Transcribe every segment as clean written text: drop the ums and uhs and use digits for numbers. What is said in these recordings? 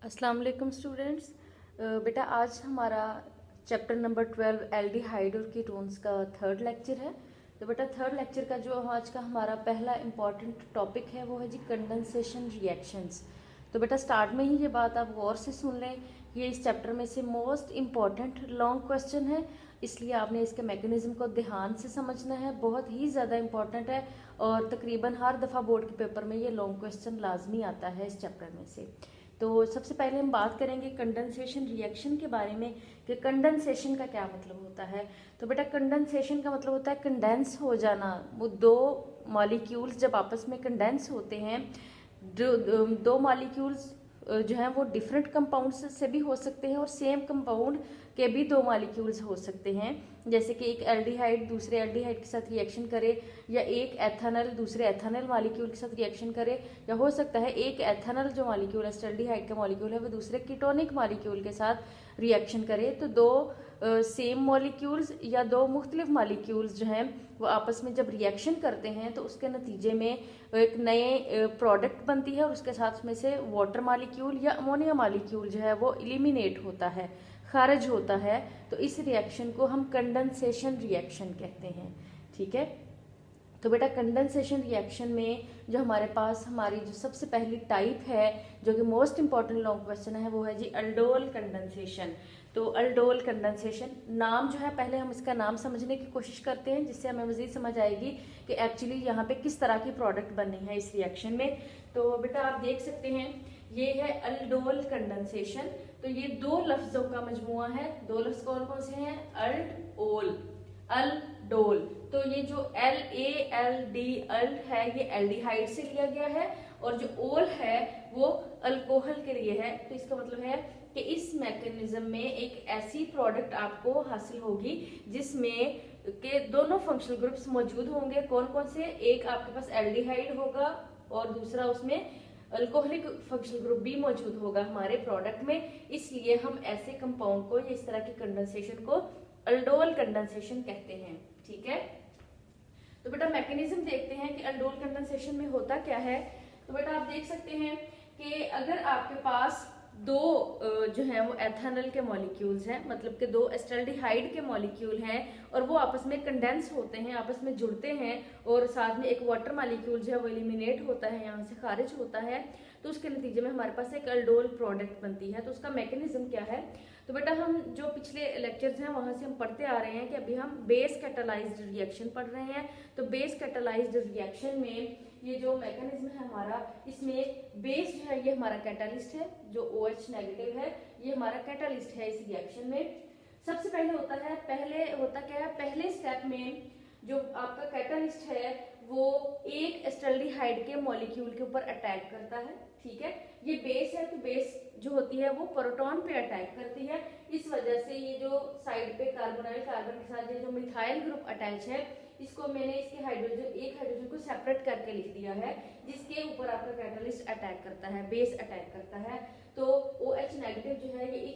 अस्सलाम वालेकुम स्टूडेंट्स। बेटा आज हमारा चैप्टर नंबर 12 एल्डिहाइड और कीटोन्स का थर्ड लेक्चर है। तो बेटा थर्ड लेक्चर का जो आज का हमारा पहला इम्पॉर्टेंट टॉपिक है वो है जी कंडेंसेशन रिएक्शंस। तो बेटा स्टार्ट में ही ये बात आप गौर से सुन लें, ये इस चैप्टर में से मोस्ट इम्पॉर्टेंट लॉन्ग क्वेश्चन है, इसलिए आपने इसके मैकेनिज्म को ध्यान से समझना है, बहुत ही ज़्यादा इम्पॉर्टेंट है और तकरीबन हर दफ़ा बोर्ड के पेपर में ये लॉन्ग क्वेश्चन लाजमी आता है इस चैप्टर में से। तो सबसे पहले हम बात करेंगे कंडेंसेशन रिएक्शन के बारे में कि कंडेंसेशन का क्या मतलब होता है। तो बेटा कंडेंसेशन का मतलब होता है कंडेंस हो जाना। वो दो मॉलिक्यूल्स जब आपस में कंडेंस होते हैं, दो मॉलिक्यूल्स जो हैं वो डिफरेंट कंपाउंड्स से भी हो सकते हैं और सेम कंपाउंड के भी दो मॉलिक्यूल्स हो सकते हैं। जैसे कि एक एल्डिहाइड दूसरे एल्डिहाइड के साथ रिएक्शन करे, या एक एथेनॉल दूसरे एथेनॉल मॉलिक्यूल के साथ रिएक्शन करे, या हो सकता है एक एथेनॉल जो मॉलिक्यूल है, एल्डिहाइड का मॉलिक्यूल है, वो दूसरे कीटोनिक मॉलिक्यूल के साथ रिएक्शन करे। तो दो सेम मॉलिक्यूल्स या दो मुख्तलिफ मॉलिक्यूल्स जो हैं वो आपस में जब रिएक्शन करते हैं तो उसके नतीजे में एक नए प्रोडक्ट बनती है और उसके साथ में से वाटर मॉलिक्यूल या अमोनिया मॉलिक्यूल जो है वो एलिमिनेट होता है, खारिज होता है। तो इस रिएक्शन को हम कंडेंसेशन रिएक्शन कहते हैं। ठीक है, तो बेटा कंडेंसेशन रिएक्शन में जो हमारे पास हमारी जो सबसे पहली टाइप है जो कि मोस्ट इंपॉर्टेंट लॉन्ग क्वेश्चन है वो है जी अल्डोल कंडेंसेशन। तो अल्डोल कंडेंसेशन नाम जो है, पहले हम इसका नाम समझने की कोशिश करते हैं जिससे हमें मजीद समझ आएगी कि एक्चुअली यहाँ पे किस तरह की प्रोडक्ट बनी है इस रिएक्शन में। तो बेटा आप देख सकते हैं ये है अल्डोल कंडेंसेशन। तो ये दो लफ्जों का मजमुआ है। दो लफ्ज कौन कौन से हैं? अल्ड ओल, अल्डोल। तो ये जो LALD अल्ड है ये एल्डिहाइड से लिया गया है और जो ओल है वो अल्कोहल के लिए है। तो इसका मतलब है कि इस मैकेनिज्म में एक ऐसी प्रोडक्ट आपको हासिल होगी जिसमें के दोनों फंक्शनल ग्रुप्स मौजूद होंगे। कौन कौन से? एक आपके पास एल्डिहाइड होगा और दूसरा उसमें अल्कोहलिक फंक्शनल ग्रुप भी मौजूद होगा हमारे प्रोडक्ट में। इसलिए हम ऐसे कंपाउंड को, इस तरह की कंडेंसेशन को अल्डोल कंडेंसेशन कहते हैं। ठीक है, तो बेटा मैकेनिज्म देखते हैं कि अल्डोल कंडेंसेशन में होता क्या है। तो बेटा आप देख सकते हैं कि अगर आपके पास दो जो है वो एथेनॉल के मॉलिक्यूल्स हैं, मतलब कि दो एस्टल्डिहाइड के मॉलिक्यूल हैं और वो आपस में कंडेंस होते हैं, आपस में जुड़ते हैं और साथ में एक वाटर मॉलिक्यूल जो है वो एलिमिनेट होता है, यहाँ से खारिज होता है, तो उसके नतीजे में हमारे पास एक अल्डोल प्रोडक्ट बनती है। तो उसका मैकेनिज्म क्या है? तो बेटा हम जो पिछले लेक्चर्स हैं वहां से हम पढ़ते आ रहे हैं कि अभी हम बेस कैटालाइज्ड रिएक्शन पढ़ रहे हैं। तो बेस कैटालाइज्ड रिएक्शन में ये जो मैकेनिज्म है हमारा, इसमें बेस जो है ये हमारा कैटालिस्ट है, जो OH नेगेटिव है ये हमारा कैटालिस्ट है इस रिएक्शन में। सबसे पहले होता क्या है, पहले स्टेप में जो आपका कैटालिस्ट है वो एक एस्टल्डिहाइड के मॉलिक्यूल के ऊपर अटैक करता है। ठीक है, ये बेस है, तो बेस जो होती है वो प्रोटॉन पे अटैक करती है। इस वजह से ये जो साइड पे कार्बोनाइल कार्बन के साथ ये जो मिथाइल ग्रुप अटैच है, इसको मैंने इसके एक हाइड्रोजन को सेपरेट करके लिख दिया है, जिसके ऊपर आपका कैटालिस्ट अटैक करता है, बेस अटैक करता है। तो OH नेगेटिव जो है ये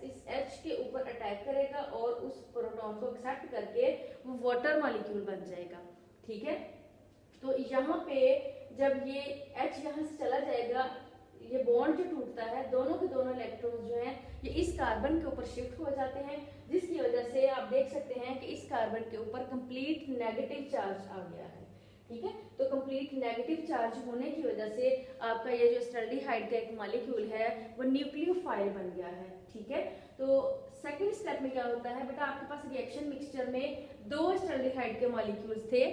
इस H के ऊपर अटैक करेगा और उस प्रोटॉन को एक्सेप्ट करके वो वाटर मॉलिक्यूल बन जाएगा। ठीक है, तो यहाँ पे जब ये H यहाँ से चला जाएगा, ये बॉन्ड जो टूटता है, दोनों के दोनों इलेक्ट्रॉन जो हैं ये इस कार्बन के ऊपर शिफ्ट हो जाते हैं, जिसकी वजह से आप देख सकते हैं कि इस कार्बन के ऊपर कंप्लीट नेगेटिव चार्ज आ गया है। ठीक है, तो कंप्लीट नेगेटिव चार्ज होने की वजह से आपका ये जो एस्टल्डिहाइड का एक मॉलिक्यूल है वो न्यूक्लियोफाइल बन गया है। ठीक है, तो सेकंड स्टेप में क्या होता है बेटा, आपके पास रिएक्शन मिक्सचर में दो एस्टल्डिहाइड के मॉलिक्यूल्स थे।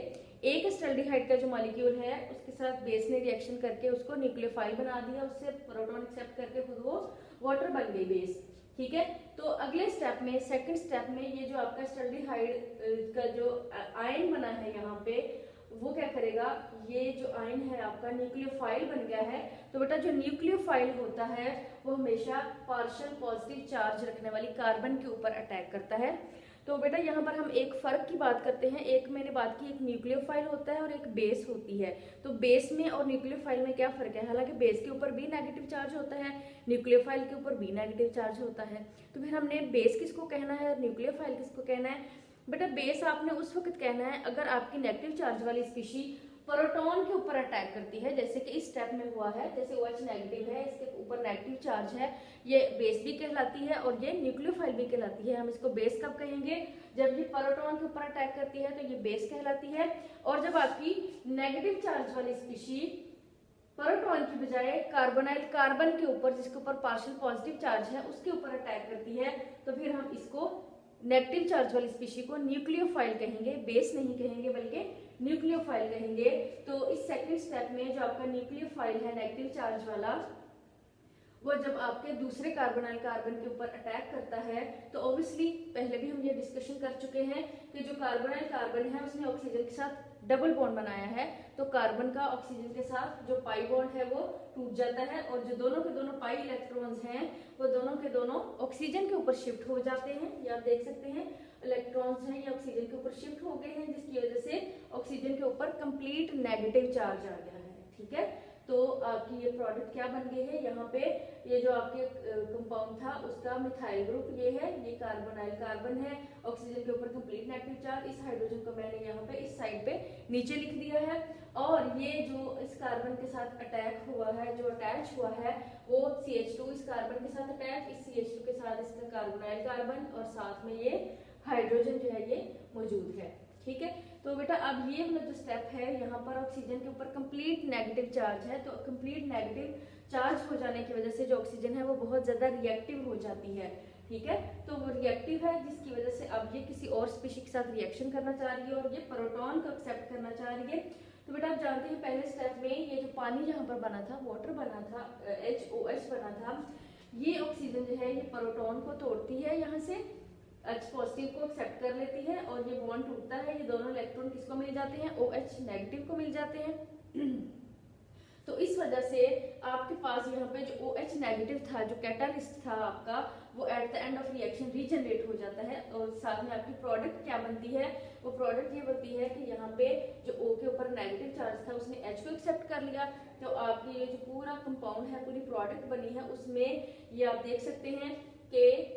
एक एस्टल्डिहाइड का जो मॉलिक्यूल है उसके साथ बेस ने रिएक्शन करके उसको न्यूक्लियोफाइल बना दिया, उससे प्रोटॉन एक्सेप्ट करके खुद वो वाटर बन गई बेस। ठीक है, तो अगले स्टेप में, सेकंड स्टेप में ये जो आपका एस्टल्डिहाइड का जो आयन बना है यहाँ पे, वो क्या करेगा, ये जो आयन है आपका न्यूक्लियोफाइल बन गया है। तो बेटा जो न्यूक्लियोफाइल होता है वो हमेशा पार्शियल पॉजिटिव चार्ज रखने वाली कार्बन के ऊपर अटैक करता है। तो बेटा यहाँ पर हम एक फर्क की बात करते हैं। एक मैंने बात की, एक न्यूक्लियोफाइल होता है और एक बेस होती है। तो बेस में और न्यूक्लियोफाइल में क्या फर्क है? हालांकि बेस के ऊपर भी नेगेटिव चार्ज होता है, न्यूक्लियोफाइल के ऊपर भी नेगेटिव चार्ज होता है। तो फिर हमने बेस किसको कहना है और न्यूक्लियोफाइल किसको कहना है? बेटा बेस आपने उस वक्त कहना है अगर आपकी नेगेटिव चार्ज वाली स्पीशी प्रोटॉन के ऊपर अटैक करती है, जैसे कि इस स्टेप में हुआ है, जैसे OH नेगेटिव है, इसके ऊपर नेगेटिव चार्ज है ये बेस भी कहलाती है और ये न्यूक्लियोफाइल भी कहलाती है। हम इसको बेस कब कहेंगे, जब ये प्रोटॉन के ऊपर अटैक करती है तो ये बेस कहलाती है। और जब आपकी नेगेटिव चार्ज वाली स्पीशी प्रोटॉन की बजाय कार्बोनाइल कार्बन के ऊपर, जिसके ऊपर पार्शियल पॉजिटिव चार्ज है, उसके ऊपर अटैक करती है, तो फिर हम इसको नेगेटिव चार्ज वाली स्पीशी को न्यूक्लियोफाइल कहेंगे, बेस नहीं कहेंगे बल्कि न्यूक्लियोफाइल कहेंगे। तो इस सेकंड स्टेप में जो आपका न्यूक्लियोफाइल है नेगेटिव चार्ज वाला, वो जब आपके दूसरे कार्बोनाइल कार्बन के ऊपर अटैक करता है तो ऑब्वियसली पहले भी हम ये डिस्कशन कर चुके हैं कि जो कार्बोनाइल कार्बन है उसने ऑक्सीजन के साथ डबल बॉन्ड बनाया है, तो कार्बन का ऑक्सीजन के साथ जो पाई बॉन्ड है वो टूट जाता है और जो दोनों के दोनों पाई इलेक्ट्रॉन्स हैं वो दोनों के दोनों ऑक्सीजन के ऊपर शिफ्ट हो जाते हैं। ये आप देख सकते हैं इलेक्ट्रॉन्स हैं ये ऑक्सीजन के ऊपर शिफ्ट हो गए हैं, जिसकी वजह से ऑक्सीजन के ऊपर कंप्लीट नेगेटिव चार्ज आ गया है। ठीक है, तो आपकी ये प्रोडक्ट क्या बन गई है, यहाँ पे ये जो आपके कंपाउंड था उसका मिथाइल ग्रुप ये है, ये कार्बोनाइल कार्बन है, ऑक्सीजन के ऊपर कंप्लीट नेगेटिव चार्ज, इस हाइड्रोजन को मैंने यहाँ पे इस साइड पे नीचे लिख दिया है। और ये जो इस कार्बन के साथ अटैक हुआ है, जो अटैच हुआ है वो CH2 इस कार्बन के साथ अटैच, इस CH2 के साथ इसका कार्बोनाइल कार्बन और साथ में ये हाइड्रोजन जो है ये मौजूद है। ठीक है, तो बेटा अब ये मतलब जो स्टेप है यहाँ पर ऑक्सीजन के ऊपर कंप्लीट नेगेटिव चार्ज है, तो कंप्लीट नेगेटिव चार्ज हो जाने की वजह से जो ऑक्सीजन है वो बहुत ज्यादा रिएक्टिव हो जाती है। ठीक है, तो वो रिएक्टिव है जिसकी वजह से अब ये किसी और स्पीशी के साथ रिएक्शन करना चाह रही है और ये प्रोटॉन को एक्सेप्ट करना चाह रही है। तो बेटा आप जानते हैं पहले स्टेप में ये जो पानी यहाँ पर बना था, वाटर बना था, HOH बना था, ये ऑक्सीजन जो है ये प्रोटॉन को तोड़ती है, यहाँ से H पॉजिटिव को एक्सेप्ट कर लेती है और ये बॉन्ड टूटता है, ये दोनों इलेक्ट्रॉन किसको मिल जाते हैं, OH नेगेटिव को मिल जाते हैं। तो इस वजह से आपके पास यहाँ पे जो OH नेगेटिव था, जो कैटालिस्ट था आपका, वो at the end of reaction regenerate हो जाता है और साथ में आपकी प्रोडक्ट क्या बनती है, वो प्रोडक्ट ये बनती है कि यहाँ पे जो O के ऊपर नेगेटिव चार्ज था उसने H को एक्सेप्ट कर लिया, तो आपकी ये जो पूरा कंपाउंड है, पूरी प्रोडक्ट बनी है, उसमें ये आप देख सकते हैं कि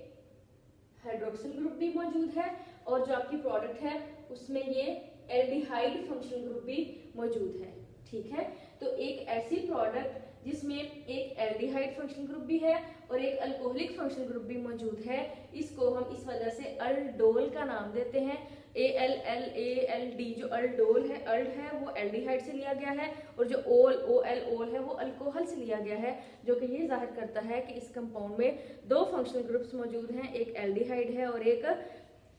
हाइड्रोक्सिल ग्रुप भी मौजूद है और जो आपकी प्रोडक्ट है उसमें ये एल्डिहाइड फंक्शनल ग्रुप भी मौजूद है। ठीक है, तो एक ऐसी प्रोडक्ट जिसमें एक एल्डिहाइड फंक्शनल ग्रुप भी है और एक अल्कोहलिक फंक्शनल ग्रुप भी मौजूद है, इसको हम इस वजह से अल्डोल का नाम देते हैं। ALLALD जो अल्डोल है, अल्ड है वो एल्डिहाइड से लिया गया है और जो OL है वो अल्कोहल से लिया गया है, जो कि ये जाहिर करता है कि इस कंपाउंड में दो फंक्शनल ग्रुप्स मौजूद हैं, एक एल्डिहाइड है और एक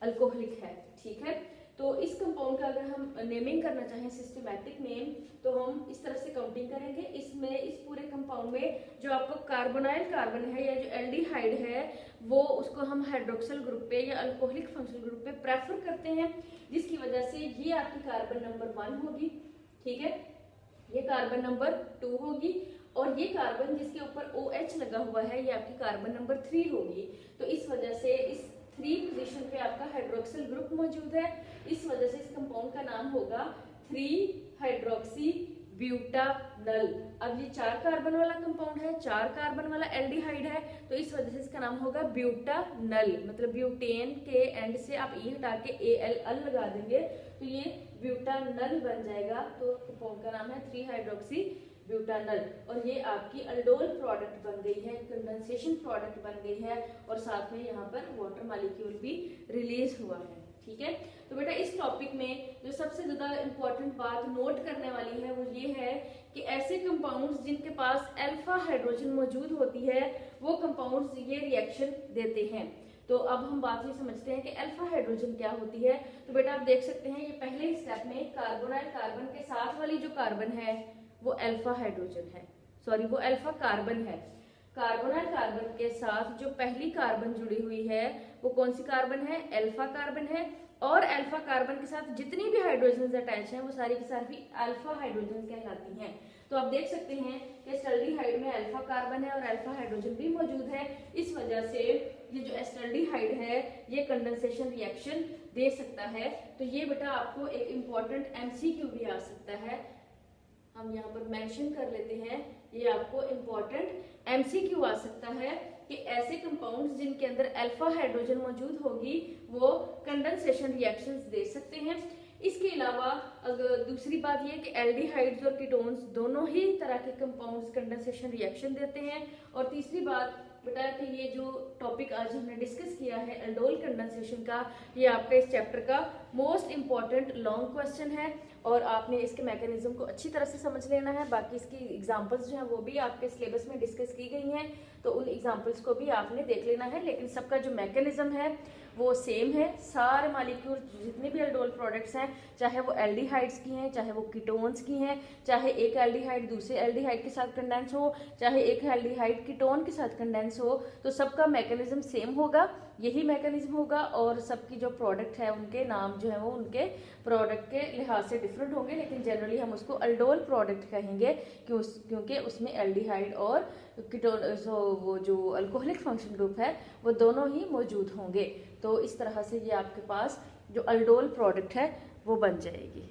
अल्कोहलिक है। ठीक है, तो इस कंपाउंड का अगर हम नेमिंग करना चाहें सिस्टमैटिक नेम, तो हम इस तरह से काउंटिंग करेंगे। इसमें इस पूरे कंपाउंड में जो आपको कार्बोनाइल कार्बन है या जो एल्डिहाइड है वो उसको हम हाइड्रोक्सिल ग्रुप पे या अल्कोहलिक फंक्शनल ग्रुप पे प्रेफर करते हैं, जिसकी वजह से ये आपकी कार्बन नंबर 1 होगी। ठीक है, ये कार्बन नंबर 2 होगी और ये कार्बन जिसके ऊपर OH लगा हुआ है ये आपकी कार्बन नंबर 3 होगी। तो इस वजह से इस 3 पोजीशन पे आपका हाइड्रोक्सिल ग्रुप मौजूद है, इस वजह से इस कंपाउंड का नाम होगा 3 हाइड्रोक्सी ब्यूटानल। अब ये 4 कार्बन वाला कंपाउंड है, 4 कार्बन वाला एल्डिहाइड है, तो इस वजह से इसका नाम होगा ब्यूटानल, मतलब ब्यूटेन के एंड से आप ई हटा के ALL लगा देंगे तो ये ब्यूटानल बन जाएगा। तो कंपाउंड का नाम है 3 हाइड्रोक्सी ब्यूटानल और ये आपकी अल्डोल प्रोडक्ट बन गई है, कंडेंसेशन प्रोडक्ट बन गई है और साथ में यहाँ पर वाटर मॉलिक्यूल भी रिलीज हुआ है। ठीक है, तो बेटा इस टॉपिक में जो सबसे ज्यादा इंपॉर्टेंट बात नोट करने वाली है वो ये है कि ऐसे कंपाउंड्स जिनके पास अल्फा हाइड्रोजन मौजूद होती है वो कंपाउंड्स ये रिएक्शन देते हैं। तो अब हम बात ये समझते हैं कि अल्फा हाइड्रोजन क्या होती है। तो बेटा आप देख सकते हैं ये पहले ही स्टेप में कार्बोनाइल कार्बन के साथ वाली जो कार्बन है वो अल्फा हाइड्रोजन है, सॉरी वो अल्फा कार्बन है। कार्बोनाइल कार्बन के साथ जो पहली कार्बन जुड़ी हुई है वो कौन सी कार्बन है, अल्फा कार्बन है और अल्फा कार्बन के साथ जितनी भी हाइड्रोजन अटैच हैं वो सारी की सारी अल्फा हाइड्रोजन कहलाती हैं। तो आप देख सकते हैं कि एस्टल्डिहाइड में अल्फा कार्बन है और अल्फा हाइड्रोजन भी मौजूद है, इस वजह से ये जो एस्टल्डिहाइड है ये कंडेंसेशन रिएक्शन दे सकता है। तो ये बेटा आपको एक इम्पॉर्टेंट MCQ भी आ सकता है, हम यहाँ पर मेंशन कर लेते हैं, ये आपको इम्पोर्टेंट MCQ आ सकता है कि ऐसे कंपाउंड्स जिनके अंदर अल्फा हाइड्रोजन मौजूद होगी वो कंडेंसेशन रिएक्शंस दे सकते हैं। इसके अलावा अगर दूसरी बात यह कि एल्डिहाइड्स और कीटोन्स दोनों ही तरह के कंपाउंड्स कंडेंसेशन रिएक्शन देते हैं। और तीसरी बात बेटा कि ये जो टॉपिक आज हमने डिस्कस किया है एल्डोल कंडेंसेशन का, ये आपका इस चैप्टर का मोस्ट इम्पॉर्टेंट लॉन्ग क्वेश्चन है और आपने इसके मैकेनिज्म को अच्छी तरह से समझ लेना है। बाकी इसकी एग्जांपल्स जो हैं वो भी आपके सिलेबस में डिस्कस की गई हैं, तो उन एग्जांपल्स को भी आपने देख लेना है। लेकिन सबका जो मैकेनिज्म है वो सेम है। सारे मालिक्यूल जितने भी एल्डोल प्रोडक्ट्स हैं, चाहे वो एल्डिहाइड्स की हैं, चाहे वो कीटोन्स की हैं, चाहे एक एल्डिहाइड दूसरे एल्डिहाइड के साथ कंडेंस हो, चाहे एक एल्डिहाइड कीटोन के साथ कंडेंस हो, तो सबका मैकेनिज्म सेम होगा, यही मैकेनिज्म होगा। और सबकी जो प्रोडक्ट है उनके नाम जो है वो उनके प्रोडक्ट के लिहाज से डिफरेंट होंगे, लेकिन जनरली हम उसको एल्डोल प्रोडक्ट कहेंगे क्योंकि उसमें एल्डिहाइड और कीटोन वो जो अल्कोहलिक फंक्शन ग्रुप है वो दोनों ही मौजूद होंगे। तो इस तरह से ये आपके पास जो एल्डोल प्रोडक्ट है वो बन जाएगी।